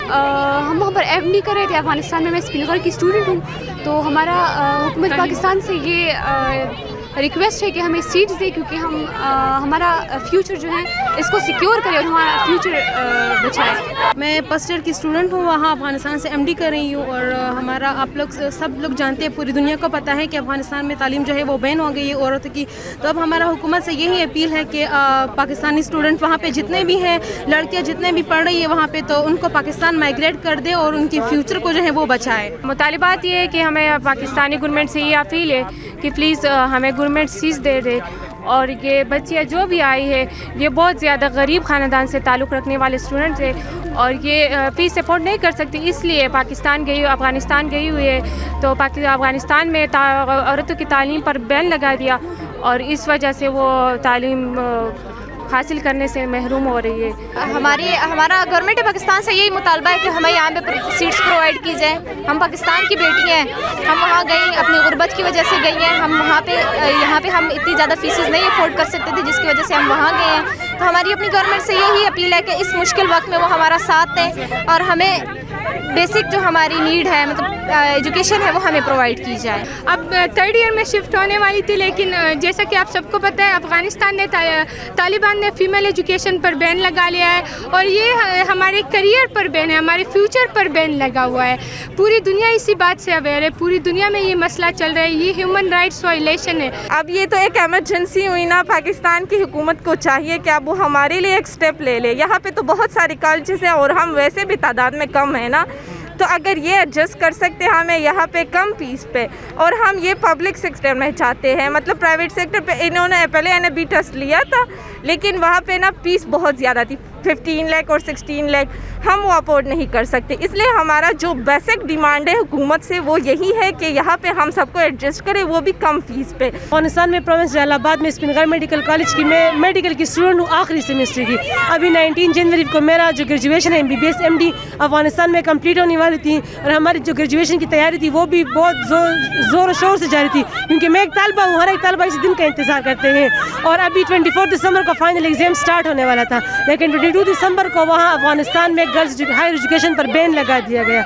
ہم وہاں پر M D کر رہے تھے افغانستان میں. میں اسپنگر کی اسٹوڈنٹ ہوں. تو ہمارا حکومت پاکستان سے یہ ریکویسٹ ہے کہ ہمیں سیٹس دے, کیونکہ ہم ہمارا فیوچر جو ہے اس کو سیکیور کرے اور ہمارا فیوچر بچائے. میں فرسٹ ایئر کی اسٹوڈنٹ ہوں, وہاں افغانستان سے ایم ڈی کر رہی ہوں. اور ہمارا آپ لوگ سب لوگ جانتے ہیں, پوری دنیا کو پتہ ہے کہ افغانستان میں تعلیم جو ہے وہ بین ہو گئی ہے عورتوں کی. تو اب ہمارا حکومت سے یہی اپیل ہے کہ پاکستانی اسٹوڈنٹ وہاں پہ جتنے بھی ہیں, لڑکیاں جتنے بھی پڑھ رہی ہیں وہاں پہ, تو ان کو پاکستان مائگریٹ کر دے اور ان کی فیوچر کو جو ہے وہ بچائے. مطالبات یہ ہے کہ ہمیں پاکستانی گورنمنٹ سے یہ اپیل ہے کہ پلیز ہمیں گورنمنٹ سیٹس دے دے. اور یہ بچیاں جو بھی آئی ہے یہ بہت زیادہ غریب خاندان سے تعلق رکھنے والے اسٹوڈنٹس ہیں, اور یہ فیس افورڈ نہیں کر سکتی, اس لیے افغانستان گئی ہوئی ہے. تو افغانستان میں عورتوں کی تعلیم پر بین لگا دیا, اور اس وجہ سے وہ تعلیم حاصل کرنے سے محروم ہو رہی ہے. ہمارا گورنمنٹ پاکستان سے یہی مطالبہ ہے کہ ہمیں یہاں پہ سیٹس پرووائڈ کی جائیں. ہم پاکستان کی بیٹی ہیں, ہم وہاں گئی اپنی غربت کی وجہ سے گئی ہیں. ہم یہاں پہ ہم اتنی زیادہ فیسز نہیں افورڈ کر سکتے تھے, جس کی وجہ سے ہم وہاں گئے ہیں. تو ہماری اپنی گورنمنٹ سے یہی اپیل ہے کہ اس مشکل وقت میں وہ ہمارا ساتھ دیں اور ہمیں بیسک جو ہماری نیڈ ہے, مطلب ایجوکیشن ہے, وہ ہمیں پرووائڈ کی جائے. اب تھرڈ ایئر میں شفٹ ہونے والی تھی, لیکن جیسا کہ آپ سب کو پتہ ہے افغانستان نے طالبان نے فیمیل ایجوکیشن پر بین لگا لیا ہے, اور یہ ہمارے کریئر پر بین ہے, ہمارے فیوچر پر بین لگا ہوا ہے. پوری دنیا اسی بات سے اویئر ہے, پوری دنیا میں یہ مسئلہ چل رہا ہے, یہ ہیومن رائٹس وائلیشن ہے. اب یہ تو ایک ایمرجنسی ہوئی نا, پاکستان کی حکومت کو چاہیے کہ اب وہ ہمارے لیے ایک سٹیپ لے لے. یہاں پہ تو بہت ساری کالجز ہیں اور ہم ویسے بھی تعداد میں کم ہیں نا, تو اگر یہ ایڈجسٹ کر سکتے ہیں ہمیں یہاں پہ کم فیس پہ, اور ہم یہ پبلک سیکٹر میں چاہتے ہیں, مطلب پرائیویٹ سیکٹر پہ انہوں نے پہلے NAB ٹیسٹ لیا تھا, لیکن وہاں پہ نا فیس بہت زیادہ تھی, 15 لاکھ اور 16 لاکھ, ہم وہ افورڈ نہیں کر سکتے. اس لیے ہمارا جو بیسک ڈیمانڈ ہے حکومت سے وہ یہی ہے کہ یہاں پہ ہم سب کو ایڈجسٹ کریں, وہ بھی کم فیس پہ. افغانستان میں پروونس جلال آباد میں اسپنگر میڈیکل کالج کی میں میڈیکل کی اسٹوڈنٹ ہوں, آخری سیمسٹر کی. ابھی 19 جنوری کو میرا جو گریجویشن ہے MBBS MD افغانستان میں کمپلیٹ ہونے والی تھی, اور ہماری جو گریجویشن کی تیاری تھی وہ بھی بہت زور و شور سے جاری تھی, کیونکہ میں ایک طالبہ ہوں, ہر ایک طالبہ اس دن کا انتظار کرتے ہیں. اور ابھی 24 دسمبر کو فائنل ایگزام سٹارٹ ہونے والا تھا, لیکن 22 دسمبر کو وہاں افغانستان میں گرلز ہائر ایجوکیشن پر بین لگا دیا گیا.